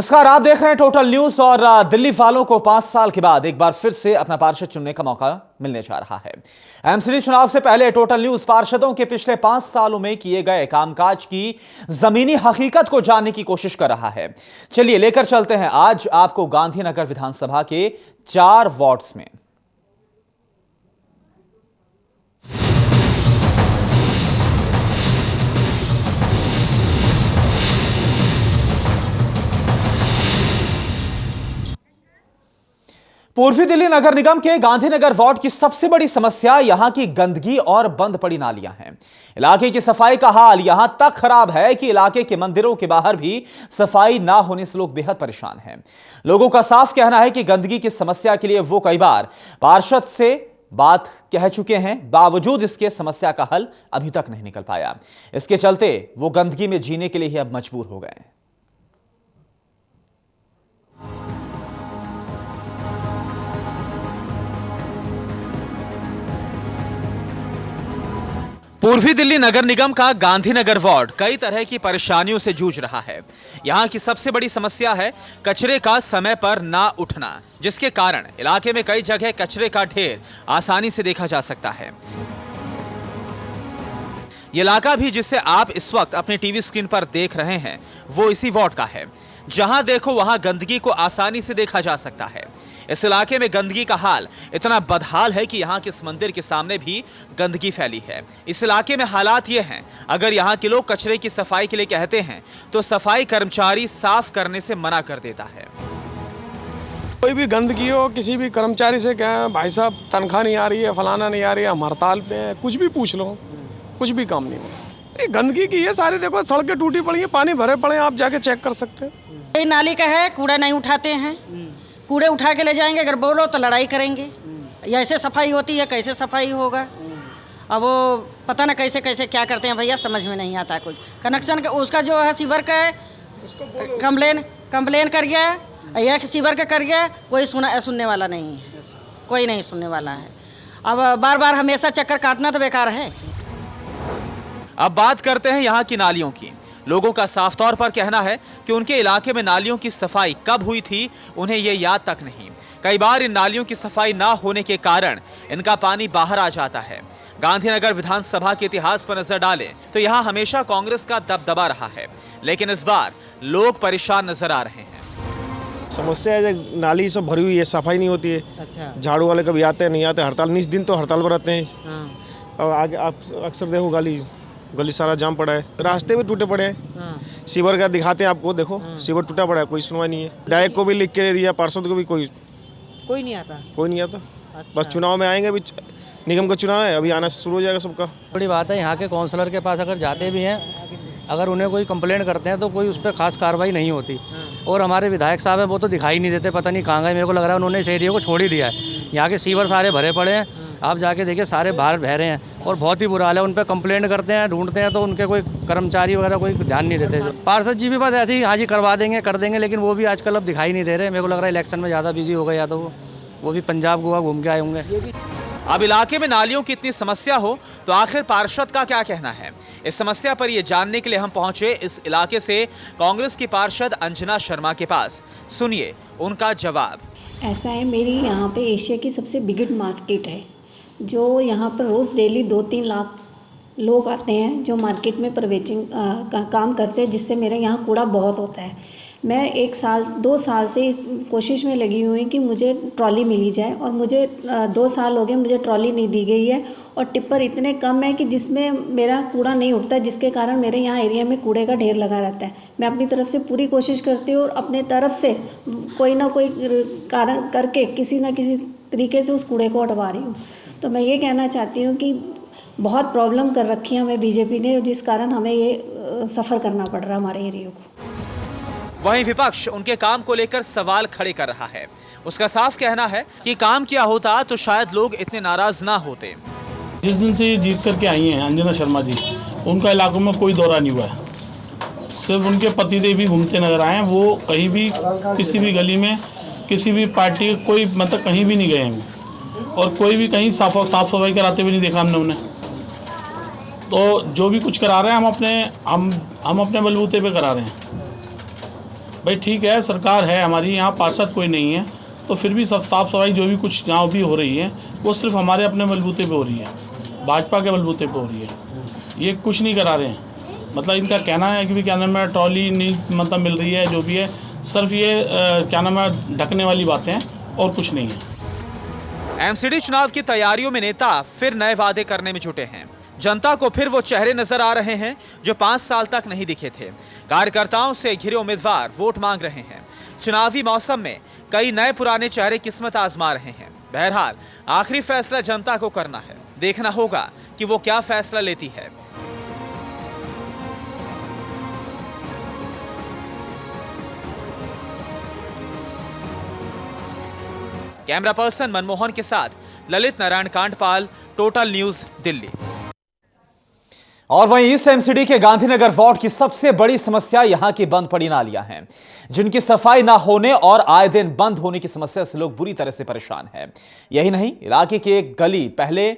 नमस्कार, आप देख रहे हैं टोटल न्यूज। और दिल्ली वालों को 5 साल के बाद एक बार फिर से अपना पार्षद चुनने का मौका मिलने जा रहा है। एमसीडी चुनाव से पहले टोटल न्यूज पार्षदों के पिछले 5 सालों में किए गए कामकाज की जमीनी हकीकत को जानने की कोशिश कर रहा है। चलिए लेकर चलते हैं आज आपको गांधीनगर विधानसभा के 4 वार्ड्स में। पूर्वी दिल्ली नगर निगम के गांधीनगर वार्ड की सबसे बड़ी समस्या यहां की गंदगी और बंद पड़ी नालियां हैं। इलाके की सफाई का हाल यहां तक खराब है कि इलाके के मंदिरों के बाहर भी सफाई ना होने से लोग बेहद परेशान हैं। लोगों का साफ कहना है कि गंदगी की समस्या के लिए वो कई बार पार्षद से बात कह चुके हैं, बावजूद इसके समस्या का हल अभी तक नहीं निकल पाया। इसके चलते वो गंदगी में जीने के लिए ही अब मजबूर हो गए। पूर्वी दिल्ली नगर निगम का गांधीनगर वार्ड कई तरह की परेशानियों से जूझ रहा है। यहां की सबसे बड़ी समस्या है कचरे का समय पर ना उठना, जिसके कारण इलाके में कई जगह कचरे का ढेर आसानी से देखा जा सकता है। ये इलाका भी जिसे आप इस वक्त अपने टीवी स्क्रीन पर देख रहे हैं वो इसी वार्ड का है। जहां देखो वहां गंदगी को आसानी से देखा जा सकता है। इस इलाके में गंदगी का हाल इतना बदहाल है कि यहां के इस मंदिर के सामने भी गंदगी फैली है। इस इलाके में हालात ये हैं, अगर यहां के लोग कचरे की सफाई के लिए कहते हैं तो सफाई कर्मचारी साफ करने से मना कर देता है। कोई भी गंदगी हो, किसी भी कर्मचारी से कहें भाई साहब तनख्वाह नहीं आ रही है, फलाना नहीं आ रही है, हम हड़ताल पे हैं, कुछ भी पूछ लो, कुछ भी काम नहीं हो। ये गंदगी की है सारी, देखो सड़कें टूटी पड़ी हैं, पानी भरे पड़े हैं, आप जाके चेक कर सकते हैं। नाली का है, कूड़ा नहीं उठाते हैं, कूड़े उठा के ले जाएंगे, अगर बोलो तो लड़ाई करेंगे। ऐसे सफाई होती है, कैसे सफाई होगा? अब वो पता ना कैसे कैसे क्या करते हैं भैया, समझ में नहीं आता कुछ। कनेक्शन का उसका जो है सीवर का है, कंप्लेन कर गया, यह सीवर का कर गया, कोई सुनने वाला नहीं है, कोई नहीं सुनने वाला है। अब बार बार हमेशा चक्कर काटना तो बेकार है। अब बात करते हैं यहाँ की नालियों की। लोगों का साफ तौर पर कहना है कि उनके इलाके में नालियों की सफाई कब हुई थी उन्हें ये याद तक नहीं। कई बार इन नालियों की सफाई ना होने के कारण इनका पानी बाहर आ जाता है। गांधीनगर विधानसभा के इतिहास पर नजर डालें तो यहाँ हमेशा कांग्रेस का दबदबा रहा है, लेकिन इस बार लोग परेशान नजर आ रहे हैं। समस्या है नाली सब भरी हुई है, सफाई नहीं होती है। अच्छा। झाड़ू वाले कभी आते हैं नहीं आते, हड़ताल इस दिन तो हड़ताल पर रहते हैं। और आगे आप अक्सर देखो गली सारा जाम पड़ा है, रास्ते भी टूटे पड़े हैं। सीवर का दिखाते हैं आपको, देखो सीवर टूटा पड़ा है, कोई सुनवाई नहीं है। विधायक को भी लिख के दे दिया, पार्षद को भी कोई नहीं आता। अच्छा। बस चुनाव में आएंगे, अभी निगम का चुनाव है, अभी आना शुरू हो जाएगा सबका। बड़ी बात है, यहाँ के काउंसलर के पास अगर जाते भी हैं, अगर उन्हें कोई कंप्लेंट करते हैं तो कोई उस पर खास कार्रवाई नहीं होती। और हमारे विधायक साहब हैं वो तो दिखाई नहीं देते, पता नहीं कहाँ गए। मेरे को लग रहा है उन्होंने इस एरिया को छोड़ ही दिया है। यहाँ के सीवर सारे भरे पड़े हैं, आप जाके देखिए सारे बाहर बह रहे हैं और बहुत ही बुरा हाल है। उन पर कंप्लेंट करते हैं, ढूंढते हैं तो उनके कोई कर्मचारी वगैरह कोई ध्यान नहीं देते। पार्षद जी भी बस ऐसे ही हाँ जी करवा देंगे कर देंगे, लेकिन वो भी आजकल अब दिखाई नहीं दे रहे। मेरे को लग रहा है इलेक्शन में ज़्यादा बिजी हो गए, या तो वो भी पंजाब गोवा घूम के आए होंगे। अब इलाके में नालियों की इतनी समस्या हो तो आखिर पार्षद का क्या कहना है? इस समस्या पर यह जानने के लिए हम पहुंचे इस इलाके से कांग्रेस की पार्षद अंजना शर्मा के पास। सुनिए उनका जवाब। ऐसा है, मेरी यहाँ पे एशिया की सबसे बिगेस्ट मार्केट है, जो यहाँ पर रोज़ डेली 2-3 लाख लोग आते हैं जो मार्केट में प्रवेचिंग का काम करते हैं, जिससे मेरे यहाँ कूड़ा बहुत होता है। मैं 1-2 साल से इस कोशिश में लगी हुई कि मुझे ट्रॉली मिली जाए, और मुझे 2 साल हो गए मुझे ट्रॉली नहीं दी गई है। और टिप्पर इतने कम है कि जिसमें मेरा कूड़ा नहीं उठता, जिसके कारण मेरे यहाँ एरिया में कूड़े का ढेर लगा रहता है। मैं अपनी तरफ से पूरी कोशिश करती हूँ और अपने तरफ से कोई ना कोई कारण करके किसी न किसी तरीके से उस कूड़े को हटवा रही हूँ। तो मैं ये कहना चाहती हूँ कि बहुत प्रॉब्लम कर रखी है हमें बीजेपी ने, जिस कारण हमें ये सफ़र करना पड़ रहा है हमारे एरिया को। वहीं विपक्ष उनके काम को लेकर सवाल खड़े कर रहा है। उसका साफ कहना है कि काम किया होता तो शायद लोग इतने नाराज ना होते। जिस दिन से ये जीत करके आई हैं अंजना शर्मा जी, उनका इलाकों में कोई दौरा नहीं हुआ है। सिर्फ उनके पतिदेव भी घूमते नजर आए हैं। वो कहीं भी किसी भी गली में किसी भी पार्टी कोई मतलब कहीं भी नहीं गए हैं, और कोई भी कहीं साफ सफाई कराते हुए नहीं देखा हमने उन्हें। तो जो भी कुछ करा रहे हैं हम अपने बलबूते पे करा रहे हैं। भाई ठीक है, सरकार है हमारी, यहाँ पार्षद कोई नहीं है, तो फिर भी सब साफ़ सफाई जो भी कुछ जहाँ भी हो रही है वो सिर्फ हमारे अपने बलबूते पे हो रही है, भाजपा के बलबूते पे हो रही है। ये कुछ नहीं करा रहे हैं। मतलब इनका कहना है कि भी क्या नाम है, ट्रॉली नहीं मतलब मिल रही है, जो भी है सिर्फ ये क्या नाम है ढकने वाली बातें हैं और कुछ नहीं है। एमसीडी चुनाव की तैयारियों में नेता फिर नए वादे करने में जुटे हैं। जनता को फिर वो चेहरे नजर आ रहे हैं जो 5 साल तक नहीं दिखे थे। कार्यकर्ताओं से घिरे उम्मीदवार वोट मांग रहे हैं। चुनावी मौसम में कई नए पुराने चेहरे किस्मत आजमा रहे हैं। बहरहाल आखिरी फैसला जनता को करना है। देखना होगा कि वो क्या फैसला लेती है। कैमरा पर्सन मनमोहन के साथ ललित नारायण कांडपाल, टोटल न्यूज, दिल्ली। और वहीं ईस्ट एमसीडी के गांधीनगर वार्ड की सबसे बड़ी समस्या यहां की बंद पड़ी नालियां हैं, जिनकी सफाई ना होने और आए दिन बंद होने की समस्या से लोग बुरी तरह से परेशान हैं। यही नहीं, इलाके की एक गली पहले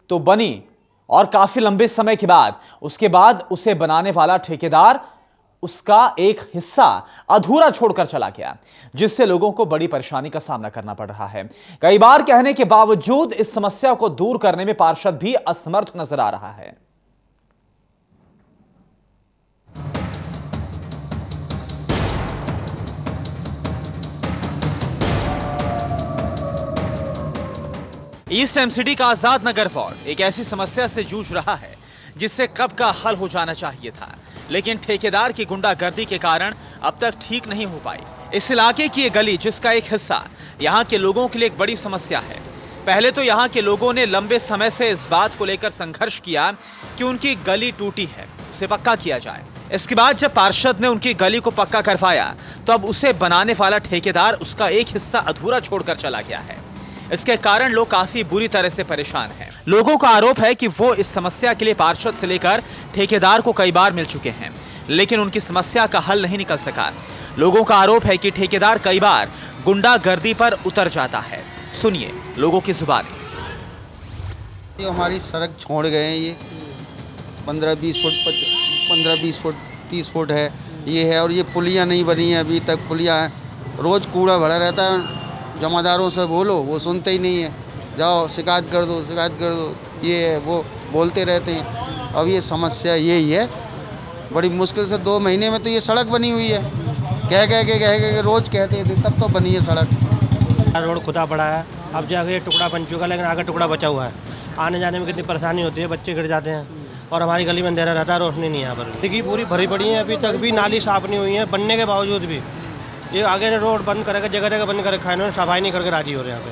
तो बनी और काफी लंबे समय के बाद उसके बाद उसे बनाने वाला ठेकेदार उसका एक हिस्सा अधूरा छोड़कर चला गया, जिससे लोगों को बड़ी परेशानी का सामना करना पड़ रहा है। कई बार कहने के बावजूद इस समस्या को दूर करने में पार्षद भी असमर्थ नजर आ रहा है। ईस्ट एमसीडी का आजाद नगर वार्ड एक ऐसी समस्या से जूझ रहा है जिससे कब का हल हो जाना चाहिए था, लेकिन ठेकेदार की गुंडागर्दी के कारण अब तक ठीक नहीं हो पाई। इस इलाके की ये गली, जिसका एक हिस्सा यहाँ के लोगों के लिए एक बड़ी समस्या है। पहले तो यहाँ के लोगों ने लंबे समय से इस बात को लेकर संघर्ष किया कि उनकी गली टूटी है, उसे पक्का किया जाए। इसके बाद जब पार्षद ने उनकी गली को पक्का करवाया तो अब उसे बनाने वाला ठेकेदार उसका एक हिस्सा अधूरा छोड़कर चला गया है। इसके कारण लोग काफी बुरी तरह से परेशान हैं। लोगों का आरोप है कि वो इस समस्या के लिए पार्षद से लेकर ठेकेदार को कई बार मिल चुके हैं, लेकिन उनकी समस्या का हल नहीं निकल सका। लोगों का आरोप है कि ठेकेदार कई बार गुंडागर्दी पर उतर जाता है। सुनिए लोगों की जुबानी। ये हमारी सड़क छोड़ गए हैं, ये 15-20 फुट 30 फुट है ये है, और ये पुलियाँ नहीं बनी हैं अभी तक। पुलियाँ रोज़ कूड़ा भरा रहता है, जमादारों से बोलो वो सुनते ही नहीं है, जाओ शिकायत कर दो, ये है वो बोलते रहते हैं। अब ये समस्या यही है, बड़ी मुश्किल से 2 महीने में तो ये सड़क बनी हुई है। कह के रोज़ कहते थे तब तो बनी है सड़क। रोड खुदा पड़ा है, अब जाके ये टुकड़ा बन चुका है, लेकिन आगे टुकड़ा बचा हुआ है। आने जाने में कितनी परेशानी होती है, बच्चे गिर जाते हैं और हमारी गली में अंधेरा रहता है, रोशनी नहीं है यहाँ पर। देखिए पूरी भरी पड़ी है, अभी तक भी नाली साफ नहीं हुई है, बनने के बावजूद भी ये आगे ने रोड बंद करेगा, जगह बंद कर रखा है, इन्होंने सफाई नहीं करके राजी हो रहे हैं। यहाँ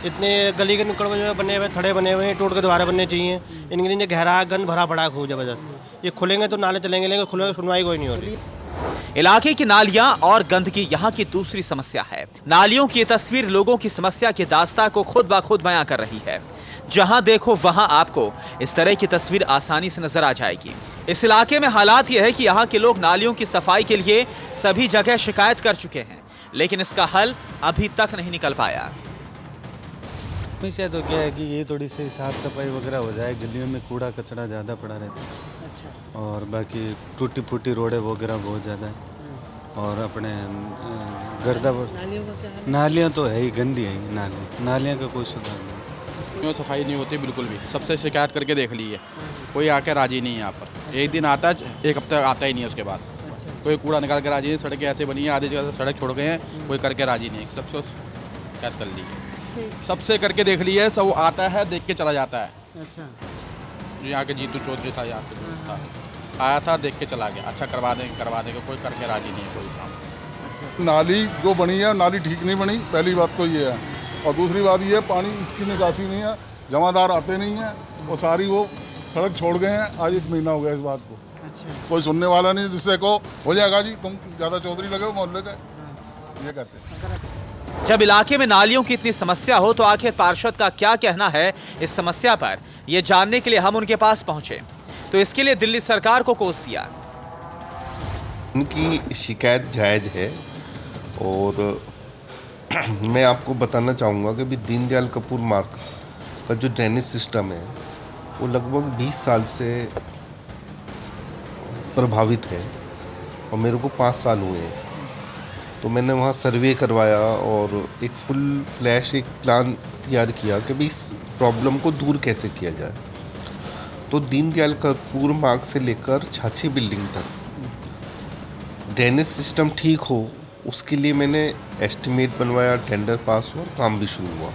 पे इतने गली के नुक्कड़ में बने हुए थड़े बने हुए हैं, टूट के दोबारा बनने चाहिए। इनके नीचे गहरा गंद भरा पड़ा है खूब जबरदस्त। ये खुलेंगे तो नाले चलेंगे, लेकिन खुलेंगे सुनवाई कोई नहीं हो रही। इलाके की नालियां और गंदगी यहाँ की दूसरी समस्या है। नालियों की ये तस्वीर लोगों की समस्या की दास्तां को खुद ब खुद बयां कर रही है। जहां देखो वहां आपको इस तरह की तस्वीर आसानी से नजर आ जाएगी। इस इलाके में हालात यह है कि यहाँ के लोग नालियों की सफाई के लिए सभी जगह शिकायत कर चुके हैं, लेकिन इसका हल अभी तक नहीं निकल पाया। समस्या तो क्या है कि ये थोड़ी सी साफ सफाई वगैरह हो जाए। गलियों में कूड़ा कचरा ज़्यादा पड़ा रहता है, और बाकी टूटी फूटी रोडें वगैरह बहुत ज़्यादा है, और अपने गर्दा नालियाँ तो है ही, गंदी है नालियाँ का कोई सुधार नहीं। क्यों सफाई नहीं होती बिल्कुल भी, सबसे शिकायत करके देख ली है, कोई आके राजी नहीं है यहाँ पर। एक दिन आता है, एक हफ्ते आता ही नहीं है, उसके बाद कोई कूड़ा निकाल के राजी नहीं। सड़कें ऐसे बनी है, आधी जगह सड़क छोड़ गए हैं, कोई करके राजी नहीं है। सबसे शिकायत कर ली है, सबसे करके देख ली है, सब आता है देख के चला जाता है। अच्छा, जो यहाँ के जीतू चौधरी था, यहाँ पे था, आया था देख के चला गया, अच्छा करवा देंगे, कोई करके राजी नहीं है कोई काम। नाली जो बनी है, नाली ठीक नहीं बनी, पहली बात तो ये है। और दूसरी बात ये है, पानी इसकी निकासी नहीं है, जमादार आते नहीं हैं, वो सारी वो सड़क छोड़ गए हैं। आज 1 महीना हो गया इस बात को। अच्छा, कोई सुनने वाला नहीं, जिससे को हो जाएगा जी तुम ज़्यादा चौधरी लगे हो मोहल्ले के, ये कहते हैं। जब इलाके में नालियों की इतनी समस्या हो तो आखिर पार्षद का क्या कहना है इस समस्या पर, ये जानने के लिए हम उनके पास पहुंचे तो इसके लिए दिल्ली सरकार को कोस दिया। उनकी शिकायत जायज़ है, और मैं आपको बताना चाहूँगा कि भी दीनदयाल कपूर मार्ग का जो ड्रेनेज सिस्टम है वो लगभग 20 साल से प्रभावित है, और मेरे को 5 साल हुए हैं। तो मैंने वहाँ सर्वे करवाया और एक फुल फ्लैश एक प्लान तैयार किया कि भाई इस प्रॉब्लम को दूर कैसे किया जाए। तो दीनदयाल कपूर मार्ग से लेकर छाछी बिल्डिंग तक ड्रेनेज सिस्टम ठीक हो, उसके लिए मैंने एस्टिमेट बनवाया, टेंडर पास हुआ और काम भी शुरू हुआ।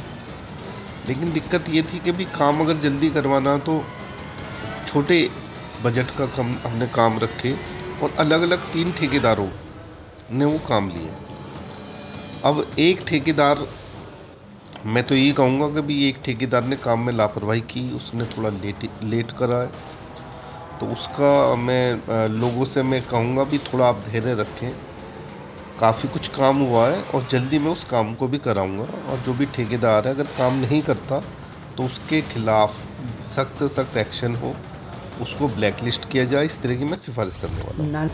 लेकिन दिक्कत ये थी कि भी काम अगर जल्दी करवाना तो छोटे बजट का हमने काम रखे और अलग अलग 3 ठेकेदारों ने वो काम लिए। अब एक ठेकेदार, मैं तो यही कहूँगा कि भी एक ठेकेदार ने काम में लापरवाही की, उसने थोड़ा लेट करा है। तो उसका मैं लोगों से मैं कहूँगा भी थोड़ा आप धैर्य रखें। काफ़ी कुछ काम हुआ है और जल्दी मैं उस काम को भी कराऊंगा। और जो भी ठेकेदार है अगर काम नहीं करता तो उसके खिलाफ सख्त से सख्त एक्शन हो, उसको ब्लैकलिस्ट किया जाए, इस तरह की मैं सिफारिश करने वाला हूँ।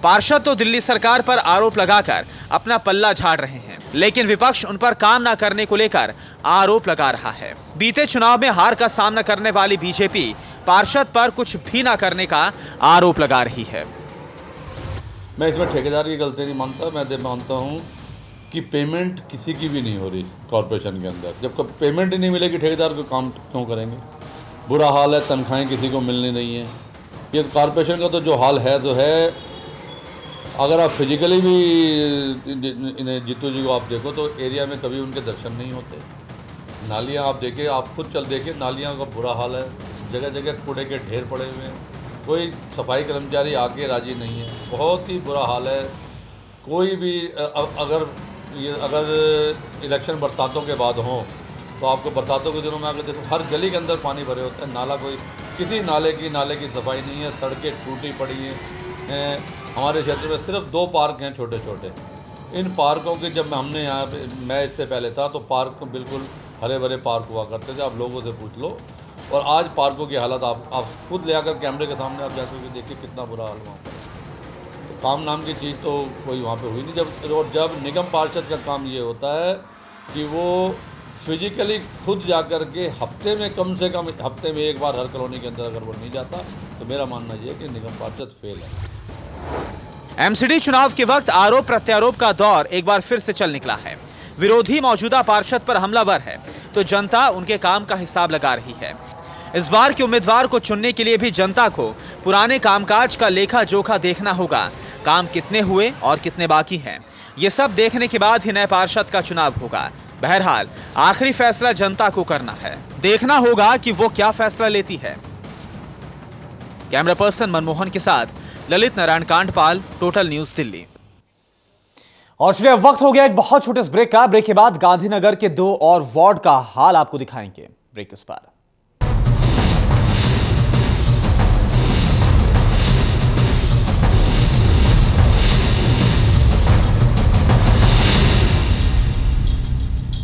पार्षद तो दिल्ली सरकार पर आरोप लगाकर अपना पल्ला झाड़ रहे हैं, लेकिन विपक्ष उन पर काम न करने को लेकर आरोप लगा रहा है। बीते चुनाव में हार का सामना करने वाली बीजेपी पार्षद पर कुछ भी न करने का आरोप लगा रही है। मैं इसमें ठेकेदार की गलती नहीं मानता। मैं मानता हूँ कि पेमेंट किसी की भी नहीं हो रही कॉरपोरेशन के अंदर। जब पेमेंट ही नहीं मिलेगी ठेकेदार को काम क्यों करेंगे? बुरा हाल है, तनख्वाहें किसी को मिलनी नहीं है। ये कॉरपोरेशन का तो जो हाल है तो है। अगर आप फिजिकली भी इन्हें जीतू जी को आप देखो तो एरिया में कभी उनके दर्शन नहीं होते। नालियाँ आप देखिए, आप खुद चल देखिए, नालियाँ का बुरा हाल है। जगह जगह कूड़े के ढेर पड़े हुए हैं, कोई सफाई कर्मचारी आके राजी नहीं है। बहुत ही बुरा हाल है। कोई भी अगर इलेक्शन बरसातों के बाद हो तो आपको बरसातों के दिनों में आकर देखो हर गली के अंदर पानी भरे होते हैं। नाला किसी नाले की सफाई नहीं है। सड़कें टूटी पड़ी हैं। हमारे क्षेत्र में सिर्फ 2 पार्क हैं छोटे छोटे। इन पार्कों की जब हमने यहाँ पे, मैं इससे पहले था तो पार्क बिल्कुल हरे भरे पार्क हुआ करते थे। आप लोगों से पूछ लो। और आज पार्कों की हालत आप खुद ले आकर कैमरे के सामने आप जाकर के देखिए कितना बुरा हाल वहाँ पर। तो काम नाम की चीज़ तो कोई वहाँ पे हुई नहीं। जब निगम पार्षद का काम ये होता है कि वो फिजिकली खुद जाकर के हफ्ते में कम से कम हफ्ते में एक बार हर कॉलोनी के अंदर अगर वो नहीं जाता तो मेरा मानना ये है कि निगम पार्षद फेल है। एमसीडी चुनाव के वक्त आरोप प्रत्यारोप का दौर एक बार फिर से चल निकला है। विरोधी मौजूदा पार्षद पर हमलावर है तो जनता उनके काम का हिसाब लगा रही है। इस बार के उम्मीदवार को चुनने के लिए भी जनता को पुराने कामकाज का लेखा जोखा देखना होगा। काम कितने हुए और कितने बाकी हैं, ये सब देखने के बाद ही नए पार्षद का चुनाव होगा। बहरहाल आखिरी फैसला जनता को करना है। देखना होगा कि वो क्या फैसला लेती है। कैमरा पर्सन मनमोहन के साथ ललित नारायण कांडपाल, टोटल न्यूज दिल्ली। और चलिए अब वक्त हो गया एक बहुत छोटे ब्रेक का। ब्रेक के बाद गांधीनगर के 2 और वार्ड का हाल आपको दिखाएंगे। ब्रेक उस पर।